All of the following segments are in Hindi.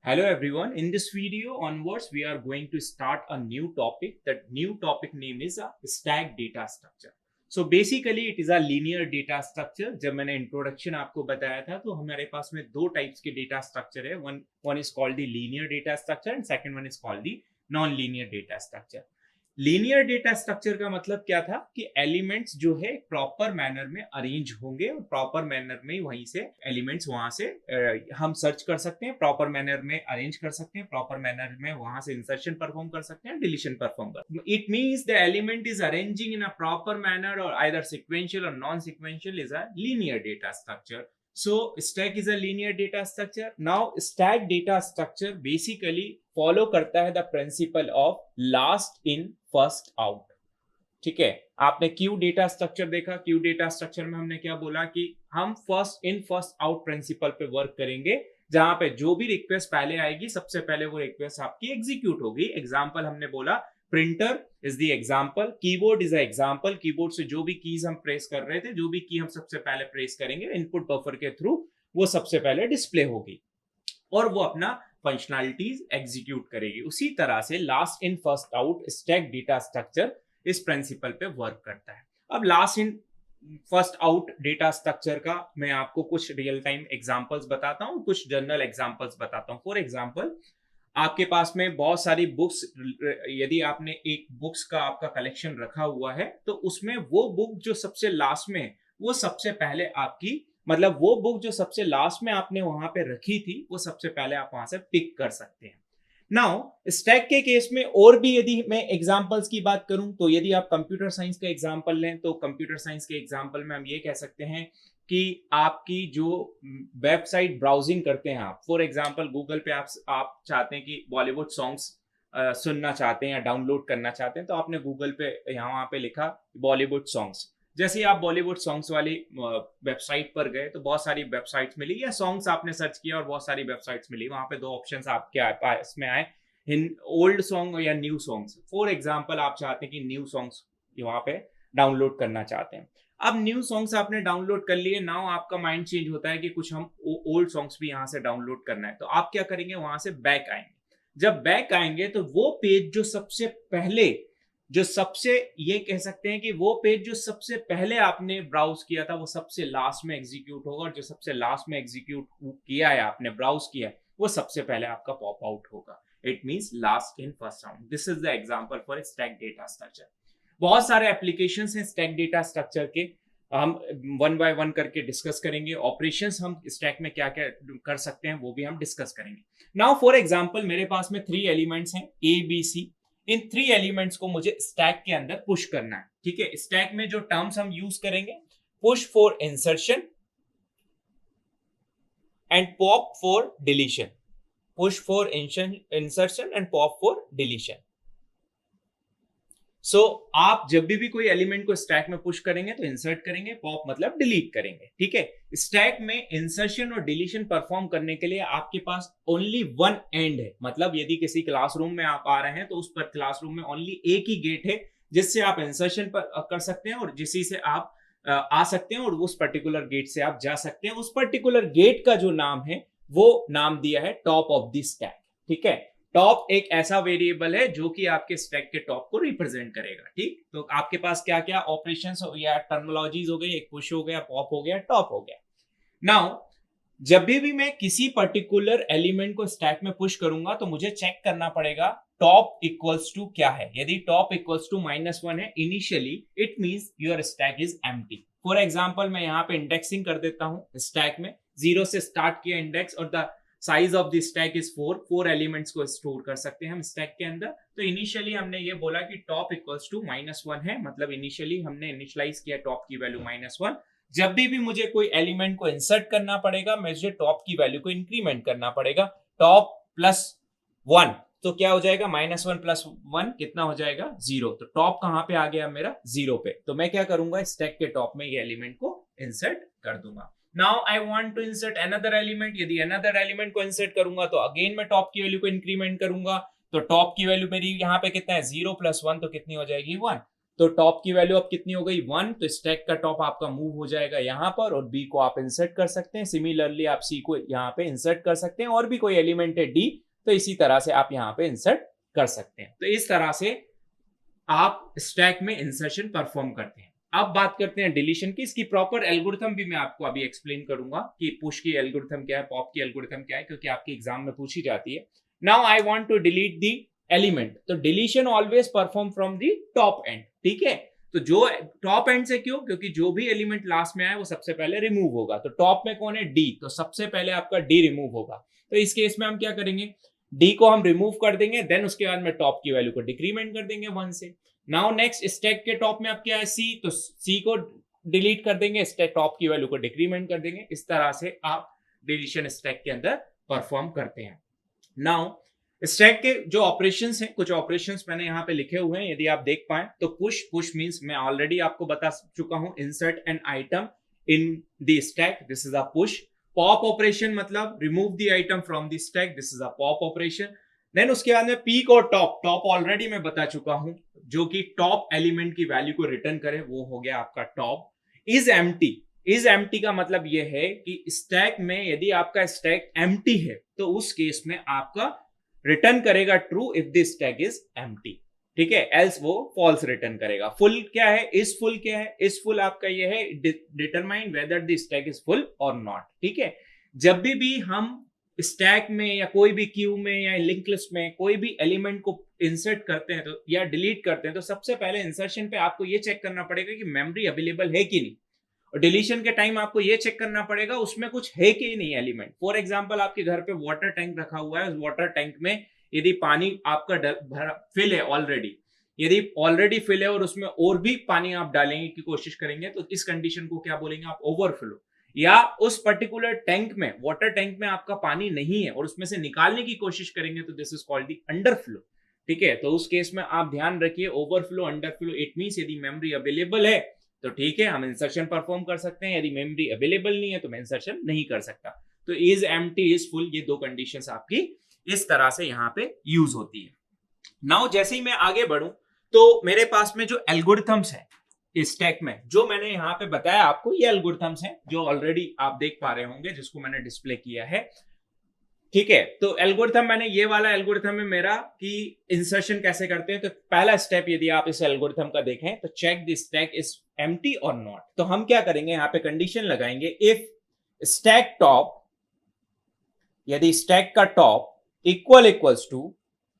Hello everyone. In this video onwards, we are going to start a new topic. That new topic name is a stack data structure. So basically it is a linear data structure. जब मैंने इंट्रोडक्शन आपको बताया था तो हमारे पास में दो टाइप्स के डेटा स्ट्रक्चर है. One is called the linear data structure and second one is called the non linear data structure. Linear data structure का मतलब क्या था कि एलिमेंट्स जो है प्रॉपर मैनर में अरेंज होंगे और प्रॉपर मैनर में वहीं से एलिमेंट्स वहां से हम सर्च कर सकते हैं, प्रॉपर मैनर में अरेंज कर सकते हैं, प्रॉपर मैनर में वहां से इंसर्शन परफॉर्म कर सकते हैं, डिलीशन परफॉर्म कर. It means the element is arranging in a proper manner और आइदर सीक्वेंशियल और non sequential is a linear data structure. So stack is a linear data structure. Now stack data structure basically follow करता है the principle of last in first out. ठीक है, आपने क्यू डेटा स्ट्रक्चर देखा. क्यू डेटा स्ट्रक्चर में हमने क्या बोला कि हम first in first out principle पे वर्क करेंगे, जहां पे जो भी रिक्वेस्ट पहले आएगी सबसे पहले वो रिक्वेस्ट आपकी एग्जीक्यूट होगी. एग्जांपल हमने बोला printer is the example, keyboard is a example. Keyboard से जो भी कीज हम प्रेस कर रहे थे, जो भी की हम सबसे पहले प्रेस करेंगे इनपुट बफर के थ्रू, वो सबसे पहले डिस्प्ले होगी और वो अपना फंक्शनैलिटीज एग्जीक्यूट करेगी. उसी तरह से last in first out stack data structure इस प्रिंसिपल पे वर्क करता है. अब last in first out data structure का मैं आपको कुछ रियल टाइम एग्जांपल्स बताता हूं, कुछ जनरल एग्जांपल्स बताता हूं. फॉर एग्जांपल, आपके पास में बहुत सारी बुक्स, यदि आपने एक बुक्स का आपका कलेक्शन रखा हुआ है तो उसमें वो बुक जो सबसे लास्ट में, वो सबसे पहले आपकी, मतलब वो बुक जो सबसे लास्ट में आपने वहां पे रखी थी, वो सबसे पहले आप वहां से पिक कर सकते हैं. नाउ स्टैक के केस में और भी यदि मैं एग्जांपल्स की बात करूं तो यदि आप कंप्यूटर साइंस का एग्जांपल लें तो कंप्यूटर साइंस के एग्जांपल में हम ये कह सकते हैं कि आपकी जो वेबसाइट ब्राउजिंग करते हैं आप, फॉर एग्जांपल गूगल पे आप चाहते हैं कि बॉलीवुड सॉन्ग्स सुनना चाहते हैं या डाउनलोड करना चाहते हैं, तो आपने गूगल पे यहाँ वहाँ पे लिखा बॉलीवुड सॉन्ग्स. जैसे ही आप बॉलीवुड सॉन्ग्स वाली वेबसाइट पर गए तो बहुत सारी वेबसाइट्स मिली, या सॉन्ग्स आपने सर्च किया और बहुत सारी वेबसाइट्स मिली. वहां पे दो ऑप्शंस आपके इसमें आए, ओल्ड सॉन्ग या न्यू सॉन्ग्स. फॉर एग्जांपल आप चाहते हैं कि न्यू सॉन्ग्स वहां पे डाउनलोड करना चाहते हैं. अब न्यू सॉन्ग्स आपने डाउनलोड कर लिए, नाउ आपका माइंड चेंज होता है कि कुछ हम ओल्ड सॉन्ग्स भी यहाँ से डाउनलोड करना है. तो आप क्या करेंगे, वहां से बैक आएंगे. जब बैक आएंगे तो वो पेज जो सबसे पहले, जो सबसे, ये कह सकते हैं कि वो पेज जो सबसे पहले आपने ब्राउज किया था वो सबसे लास्ट में एग्जीक्यूट होगा, और जो सबसे लास्ट में एग्जीक्यूट किया है, आपने ब्राउज किया है, वो सबसे पहले आपका पॉप आउट होगा. It means last in first round. This is the example for stack data structure. बहुत सारे एप्लीकेशंस हैं स्टैक डेटा स्ट्रक्चर के, हम वन बाय वन करके डिस्कस करेंगे. ऑपरेशंस हम स्टैक में क्या क्या कर सकते हैं वो भी हम डिस्कस करेंगे. नाउ फॉर एग्जांपल, मेरे पास में 3 एलिमेंट्स हैं A B C. In 3 elements को मुझे स्टैक के अंदर पुश करना है. ठीक है, स्टैक में जो टर्म्स हम यूज करेंगे, push for insertion and pop for deletion. Push for insertion and pop for deletion. So आप जब भी कोई एलिमेंट को स्टैक में पुश करेंगे तो इंसर्ट करेंगे, पॉप मतलब डिलीट करेंगे. ठीक है, स्टैक में इंसर्शन और डिलीशन परफॉर्म करने के लिए आपके पास ओनली वन एंड है. मतलब यदि किसी क्लासरूम में आप आ रहे हैं तो उस पर क्लासरूम में ओनली एक ही गेट है जिससे आप इंसर्शन कर सकते हैं और जिसी से आप आ सकते हैं, और उस पर्टिकुलर गेट से आप जा सकते हैं. उस पर्टिकुलर गेट का जो नाम है वो नाम दिया है टॉप ऑफ द स्टैक. ठीक है, टॉप एक ऐसा वेरिएबल है जो कि आपके स्टैक के टॉप को रिप्रेजेंट करेगा. ठीक, तो आपके पास क्या क्या ऑपरेशंस या टर्मिनोलॉजीज हो गई, एक पुश हो गया, पॉप हो गया, टॉप हो गया. नाउ जब भी मैं किसी पर्टिकुलर एलिमेंट को स्टैक में पुश करूंगा तो मुझे चेक करना पड़ेगा टॉप इक्वल्स टू क्या है. यदि टॉप इक्वल्स टू -1 है initially, it means your stack is empty. For example, मैं यहाँ पे इंडेक्सिंग कर देता हूं स्टैक में, 0 से स्टार्ट किया इंडेक्स और the size of the stack is 4 elements को स्टोर कर सकते हैं हम स्टैक के अंदर. तो इनिशियली हमने ये बोला कि टॉप इक्वल्स टू -1 है, मतलब इनिशियली हमने इनिशियलाइज किया टॉप की वैल्यू -1. जब भी मुझे कोई एलिमेंट को इंसर्ट करना पड़ेगा, मुझे टॉप की वैल्यू को इंक्रीमेंट करना पड़ेगा. टॉप +1 तो क्या हो जाएगा, -1 + 1 कितना हो जाएगा, 0. तो टॉप कहां पे आ गया मेरा, 0 पे. तो मैं क्या करूंगा, स्टैक के टॉप में ये एलिमेंट को इंसर्ट कर दूंगा. Now I want to insert another element. यदि अनदर एलिमेंट को इंसर्ट करूंगा तो अगेन मैं टॉप की वैल्यू को इंक्रीमेंट करूंगा. तो टॉप की वैल्यू मेरी यहाँ पे कितना है, 0 + 1 तो कितनी हो जाएगी, 1. तो टॉप की वैल्यू अब कितनी हो गई 1, तो स्टैक का टॉप आपका मूव हो जाएगा यहाँ पर और बी को आप इंसर्ट कर सकते हैं। सिमिलरली आप सी को यहाँ पे इंसर्ट कर सकते हैं और भी कोई एलिमेंट है डी तो इसी तरह से आप यहाँ पे इंसर्ट कर सकते हैं। तो इस तरह से आप स्टैक में इंसर्शन परफॉर्म करते हैं। अब बात करते हैं डिलीशन की। इसकी प्रॉपर एल्गोरिथम भी मैं आपको अभी एक्सप्लेन करूंगा कि पुश की एल्गोरिथम क्या है, पॉप की एल्गोरिथम क्या है, क्योंकि आपके एग्जाम में पूछी जाती है। Now I want to delete the element, तो deletion always perform from the top end, ठीक है। तो जो टॉप एंड से क्यों, क्योंकि जो भी एलिमेंट लास्ट में आए वो सबसे पहले रिमूव होगा। तो टॉप में कौन है, डी, तो सबसे पहले आपका डी रिमूव होगा। तो इस केस में हम क्या करेंगे, डी को हम रिमूव कर देंगे, देन उसके बाद में टॉप की वैल्यू को डिक्रीमेंट कर देंगे 1 से। नाउ नेक्स्ट स्टैक के टॉप में अब क्या है सी, तो सी को डिलीट कर देंगे, स्टैक टॉप की वैल्यू को डिक्रीमेंट कर देंगे। इस तरह से आप डिलीशन स्टैक के अंदर परफॉर्म करते हैं। नाउ स्टैक के जो ऑपरेशंस हैं, कुछ ऑपरेशंस मैंने यहाँ पे लिखे हुए हैं, यदि आप देख पाए तो पुश मींस मैं ऑलरेडी आपको बता चुका हूं, insert an item in the stack, this is a push. Pop operation मतलब remove the item from the stack, this is a pop operation. Then उसके बाद में पीक और टॉप, टॉप ऑलरेडी मैं बता चुका हूं, जो कि टॉप एलिमेंट की वैल्यू को रिटर्न करे, वो हो गया आपका top. Is empty, is empty का मतलब यह है कि स्टैक में यदि आपका स्टैक एम्प्टी है तो उस केस में आपका रिटर्न करेगा true if the stack is empty, ठीक है, एल्स वो फॉल्स रिटर्न करेगा। फुल क्या है, इज फुल क्या है, इज फुल आपका ये है determine whether the stack is full और नॉट, ठीक है। जब भी हम स्टैक में या कोई भी क्यू में या लिंक लिस्ट में कोई भी एलिमेंट को इंसर्ट करते हैं तो या डिलीट करते हैं तो सबसे पहले इंसर्शन पे आपको ये चेक करना पड़ेगा कि मेमोरी अवेलेबल है कि नहीं, और डिलीशन के टाइम आपको ये चेक करना पड़ेगा उसमें कुछ है कि नहीं एलिमेंट। फॉर एग्जांपल आपके घर पे वाटर टैंक रखा हुआ है, उस वाटर टैंक में यदि पानी आपका फिल है ऑलरेडी, यदि ऑलरेडी फिल है और उसमें और भी पानी आप डालेंगे की कोशिश करेंगे तो इस कंडीशन को क्या बोलेंगे आप, ओवरफ्लो। या उस पर्टिकुलर टैंक में, वाटर टैंक में आपका पानी नहीं है और उसमें से निकालने की कोशिश करेंगे तो this is called the underflow, ठीक है। तो उस केस में आप ध्यान रखिए ओवरफ्लो अंडरफ्लो, इट मींस यदि मेमोरी अवेलेबल है तो ठीक है हम इंसर्शन परफॉर्म कर सकते हैं, यदि मेमोरी अवेलेबल नहीं है तो मैं इंसर्शन नहीं कर सकता। तो इज एम्प्टी इज फुल, ये दो कंडीशंस आपकी इस तरह से यहां पे यूज होती है। नाउ जैसे ही मैं आगे बढ़ूं तो मेरे पास में जो एल्गोरिथम्स है स्टैक में, जो मैंने यहाँ पे बताया आपको, ये एल्गोरिथम्स हैं जो ऑलरेडी आप देख पा रहे होंगे जिसको मैंने डिस्प्ले किया है, ठीक है। तो एल्गोरिथम मैंने ये वाला एल्गोरिथम है मेरा कि इंसर्शन कैसे करते हैं। तो पहला स्टेप यदि आप इस एल्गोरिथम का देखें तो check the stack is empty और नॉट। तो हम क्या करेंगे, यहाँ पे कंडीशन लगाएंगे, इफ स्टैक टॉप, यदि स्टैक का टॉप इक्वल्स टू,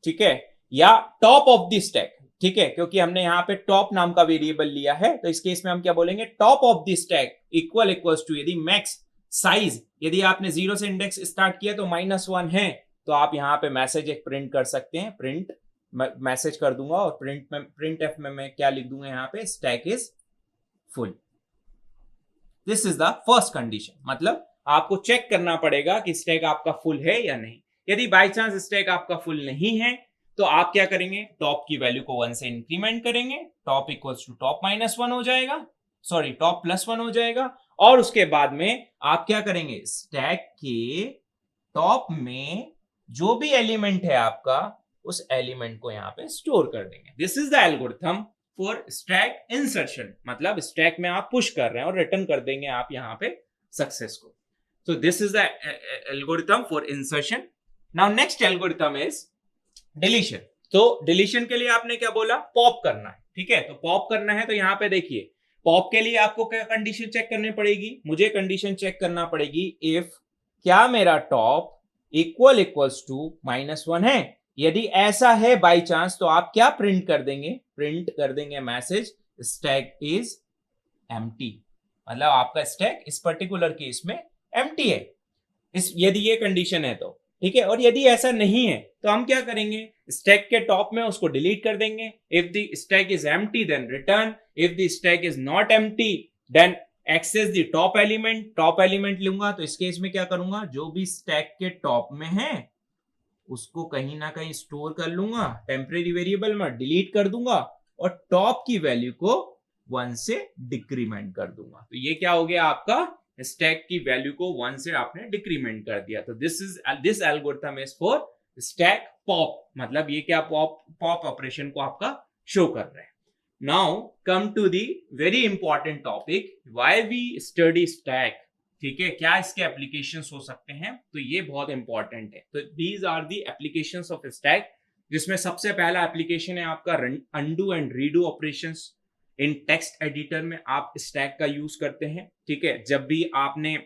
ठीक है, या टॉप ऑफ द स्टैक, ठीक है, क्योंकि हमने यहाँ पे टॉप नाम का वेरिएबल लिया है तो इस केस में हम क्या बोलेंगे, top of the stack equals to, यदि मैक्स साइज, यदि आपने 0 से इंडेक्स स्टार्ट किया तो -1 है तो आप यहाँ पे मैसेज एक प्रिंट कर सकते हैं, प्रिंट मैसेज कर दूंगा और प्रिंट एफ में मैं क्या लिख दूंगा यहाँ पे, stack is full. This is the first condition, मतलब आपको चेक करना पड़ेगा कि स्टैक आपका फुल है या नहीं। यदि बाय चांस स्टैक आपका फुल नहीं है तो आप क्या करेंगे, टॉप की वैल्यू को 1 से इंक्रीमेंट करेंगे, टॉप इक्वल्स टू टॉप -1 हो जाएगा, सॉरी टॉप +1 हो जाएगा, और उसके बाद में आप क्या करेंगे, स्टैक के टॉप में जो भी एलिमेंट है आपका उस एलिमेंट को यहां पे स्टोर कर देंगे। This is the algorithm for stack insertion, मतलब स्टैक में आप पुश कर रहे हैं और रिटर्न कर देंगे आप यहां पे सक्सेस को। So this is the algorithm for insertion. Now next algorithm is deletion. तो deletion के लिए आपने क्या बोला, पॉप करना है, ठीक है। तो पॉप करना है तो यहाँ पे देखिए, पॉप के लिए आपको क्या कंडीशन चेक करनी पड़ेगी, मुझे कंडीशन चेक करना पड़ेगी, इफ क्या मेरा टॉप इक्वल्स टू -1 है। यदि ऐसा है बाई चांस तो आप क्या प्रिंट कर देंगे मैसेज, स्टैक इज एम्प्टी, मतलब आपका स्टैक इस पर्टिकुलर केस में एम्प्टी है, इस यदि ये कंडीशन है तो, ठीक है। और यदि ऐसा नहीं है तो हम क्या करेंगे, स्टैक के टॉप में उसको डिलीट कर देंगे। If the stack is empty then return, if the stack is not empty then access the top element. Top element लूंगा तो इस केस में क्या करूंगा, जो भी स्टैक के टॉप में है उसको कहीं ना कहीं स्टोर कर लूंगा, टेम्परेरी वेरिएबल में डिलीट कर दूंगा और टॉप की वैल्यू को 1 से डिक्रीमेंट कर दूंगा। तो ये क्या हो गया, आपका स्टैक की वैल्यू को 1 से आपने डिक्रीमेंट कर दिया। तो this algorithm is for stack pop, मतलब ये क्या पॉप ऑपरेशन को आपका शो कर रहा है। Now come to the very important topic, why we study stack. ठीक है, क्या इसके एप्लीकेशंस हो सकते हैं, तो ये बहुत इंपॉर्टेंट है। तो these are the applications of stack, जिसमें सबसे पहला एप्लीकेशन है आपका undo and redo operations. In text editor में आप स्टैक का यूज करते हैं। ठीक है, जब भी आपने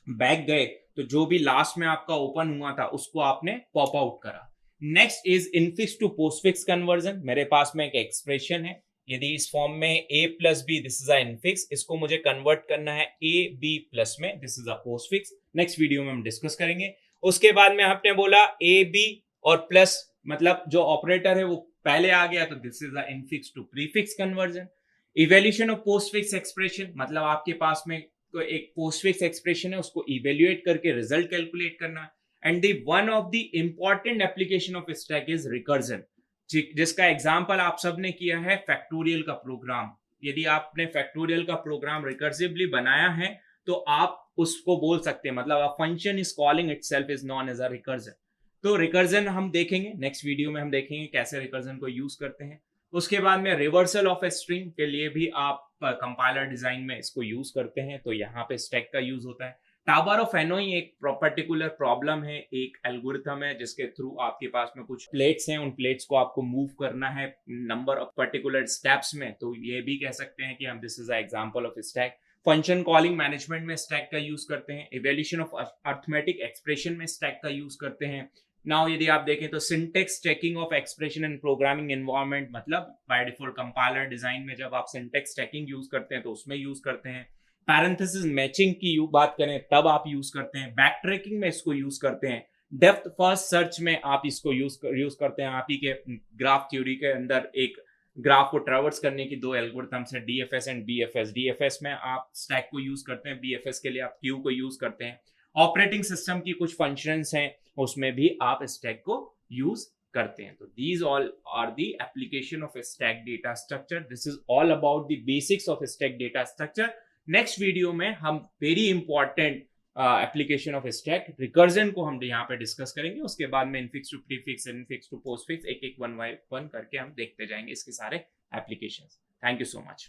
बैक गए तो जो भी लास्ट में आपका ओपन हुआ था उसको आपने पॉप आउट करा। Next is infix to postfix conversion. मेरे पास में एक एक्सप्रेशन है, यदि इस फॉर्म में a plus b, this is a infix, इसको मुझे कन्वर्ट करना है a b प्लस में, this is a postfix. Next video में हम डिस्कस करेंगे। उसके बाद में आपने बोला a b और प्लस, मतलब जो ऑपरेटर है वो पहले आ गया, तो this is a infix to prefix conversion. Evaluation of postfix expression, मतलब आपके पास में एक पोस्टफिक्स एक्सप्रेशन है, उसको इवेल्युएट करके रिजल्ट कैलकुलेट करना। And the one of the important application of stack is recursion, जिसका एग्जांपल आप सबने किया है फैक्टोरियल का प्रोग्राम। यदि आपने फैक्टोरियल का प्रोग्राम रिकर्सिवली बनाया है तो आप उसको बोल सकते हैं, मतलब a function is calling itself is known as a recursion. तो रिकर्जन हम देखेंगे नेक्स्ट वीडियो में, हम देखेंगे कैसे रिकर्जन को यूज करते हैं। उसके बाद में रिवर्सल ऑफ ए स्ट्रिंग के लिए भी आप कंपाइलर डिजाइन में इसको यूज करते हैं, तो यहाँ पे स्टैक का यूज होता है। टावर ऑफ एनोई एक पर्टिकुलर प्रॉब्लम है, एक एल्गोरिथम है जिसके थ्रू आपके पास में कुछ प्लेट्स हैं, उन प्लेट्स को आपको मूव करना है नंबर ऑफ पर्टिकुलर स्टेप्स में, तो ये भी कह सकते हैं कि हम this is a example of stack. Function calling management में स्टैक का यूज करते हैं। इवैल्यूएशन ऑफ अरिथमेटिक एक्सप्रेशन में स्टैक का यूज करते हैं। नाउ यदि आप देखें तो syntax checking of expression in programming environment, मतलब बाय डिफॉल्ट कंपाइलर डिजाइन में जब आप सिंटेक्स चेकिंग यूज करते हैं तो उसमें यूज करते हैं। पैरेंथेसिस मैचिंग की बात करें तब आप यूज करते हैं। बैक ट्रैकिंग में इसको यूज करते हैं। डेप्थ फर्स्ट सर्च में आप इसको यूज करते हैं। आप ही के ग्राफ थ्योरी के अंदर एक ग्राफ को ट्रेवर्स करने की दो एल्गोरिथम्स है, डीएफएस एंड बीएफएस। डीएफएस में आप स्टैक को यूज करते हैं, बीएफएस के लिए आप क्यू को यूज करते हैं। ऑपरेटिंग सिस्टम की कुछ फंक्शंस हैं, उसमें भी आप स्टैक को यूज करते हैं। तो these all are the application of a stack data structure. This is all about the basics of a stack data structure. Next video में हम very important application of stack recursion को हम यहाँ पे डिस्कस करेंगे। उसके बाद में infix to prefix, infix to postfix, एक एक वन बाय वन करके हम देखते जाएंगे इसके सारे applications. Thank you so much.